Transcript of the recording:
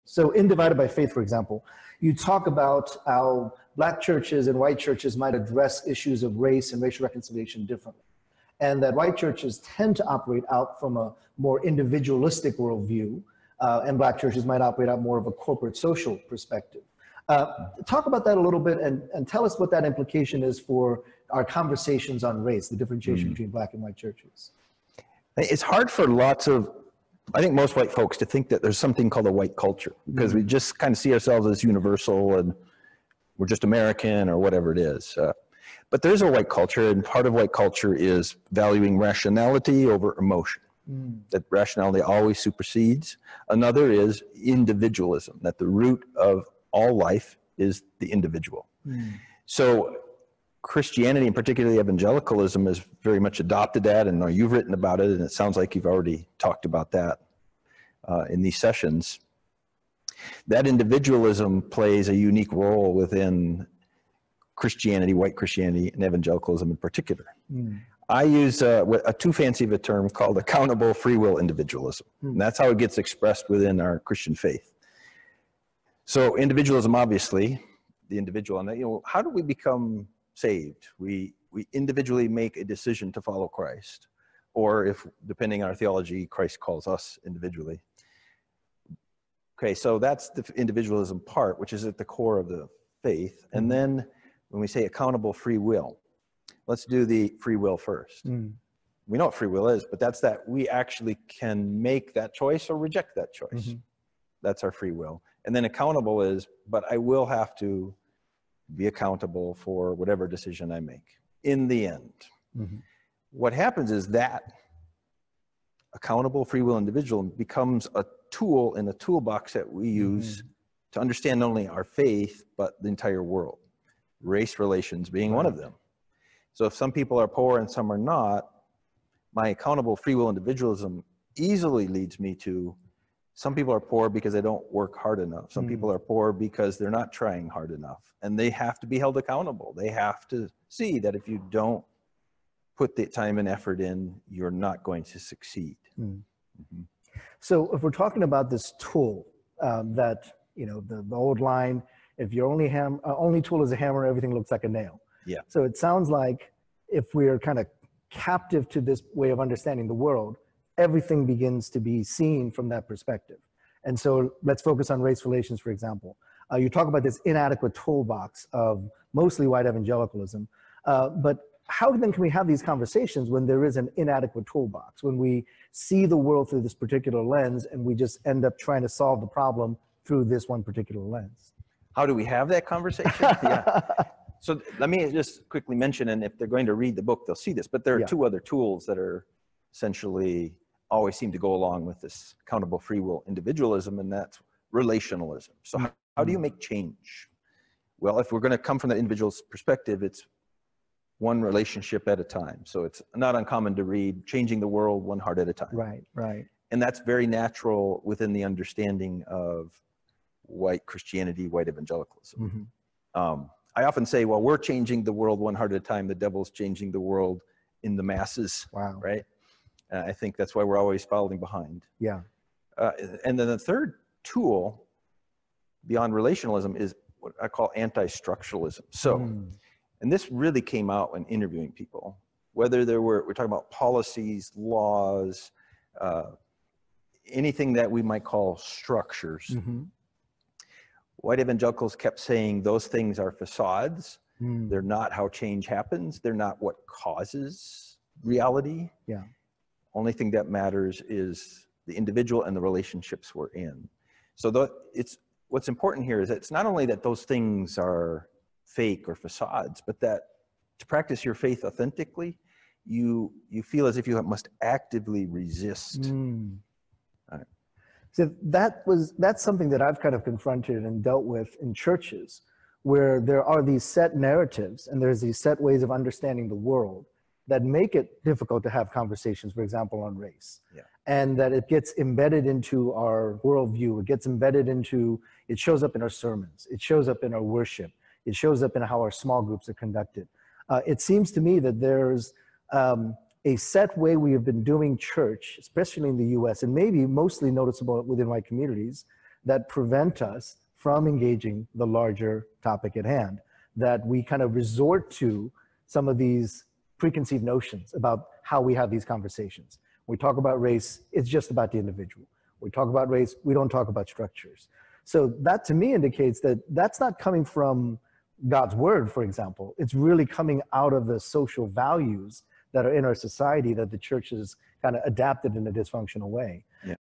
So in Divided by Faith, for example, you talk about how black churches and white churches might address issues of race and racial reconciliation differently. And that white churches tend to operate out from a more individualistic worldview, and black churches might operate out more of a corporate social perspective. Talk about that a little bit and tell us what that implication is for our conversations on race, the differentiation between black and white churches. It's hard for I think most white folks to think that there's something called a white culture, because we just kind of see ourselves as universal and we're just American or whatever it is. But there's a white culture, and part of white culture is valuing rationality over emotion. That rationality always supersedes. Another is individualism, that the root of all life is the individual. So Christianity, and particularly evangelicalism, has very much adopted that, and you've written about it, and it sounds like you've already talked about that in these sessions. That individualism plays a unique role within Christianity, white Christianity, and evangelicalism in particular. I use a too fancy of a term called accountable free will individualism, and that's how it gets expressed within our Christian faith. So individualism, obviously, the individual, and how do we become saved? We individually make a decision to follow Christ, or if, depending on our theology, Christ calls us individually. Okay, so that's the individualism part, which is at the core of the faith. And then when we say accountable free will, let's do the free will first. We know what free will is, but that's that we actually can make that choice or reject that choice. That's our free will. And then accountable is, but I will have to be accountable for whatever decision I make in the end. What happens is that accountable free will individual becomes a tool in the toolbox that we use to understand not only our faith, but the entire world, race relations being one of them. So if some people are poor and some are not, my accountable free will individualism easily leads me to some people are poor because they don't work hard enough. Some people are poor because they're not trying hard enough, and they have to be held accountable. They have to see that if you don't put the time and effort in, you're not going to succeed. So if we're talking about this tool, that, the old line, if your only tool is a hammer, everything looks like a nail. So it sounds like if we're kind of captive to this way of understanding the world, everything begins to be seen from that perspective. And so let's focus on race relations, for example. You talk about this inadequate toolbox of mostly white evangelicalism, but how then can we have these conversations when there is an inadequate toolbox, when we see the world through this particular lens and we just end up trying to solve the problem through this one particular lens? How do we have that conversation? So let me just quickly mention, and if they're going to read the book, they'll see this, but there are two other tools that are essentially always seem to go along with this accountable free will individualism, and that's relationalism. So how do you make change? Well, if we're going to come from the individual's perspective, it's one relationship at a time. So it's not uncommon to read Changing the World One Heart at a Time. Right. And that's very natural within the understanding of white Christianity, white evangelicalism. I often say, well, we're changing the world one heart at a time. The devil's changing the world in the masses, right? I think that's why we're always following behind. And then the third tool beyond relationalism is what I call anti-structuralism. So, and this really came out when interviewing people, whether we're talking about policies, laws, anything that we might call structures. White evangelicals kept saying those things are facades. They're not how change happens. They're not what causes reality. Only thing that matters is the individual and the relationships we're in. So what's important here is that it's not only that those things are fake or facades, but that to practice your faith authentically, you feel as if you must actively resist. So that's something that I've kind of confronted and dealt with in churches, where there are these set narratives and there's these set ways of understanding the world that make it difficult to have conversations, for example, on race. And that it gets embedded into our worldview. It shows up in our sermons. It shows up in our worship. It shows up in how our small groups are conducted. It seems to me that there's a set way we have been doing church, especially in the US, and maybe mostly noticeable within white communities, that prevent us from engaging the larger topic at hand, that we kind of resort to some of these preconceived notions about how we have these conversations. When we talk about race, it's just about the individual. When we talk about race, we don't talk about structures. So that to me indicates that that's not coming from God's word, for example. It's really coming out of the social values that are in our society that the church has kind of adapted in a dysfunctional way.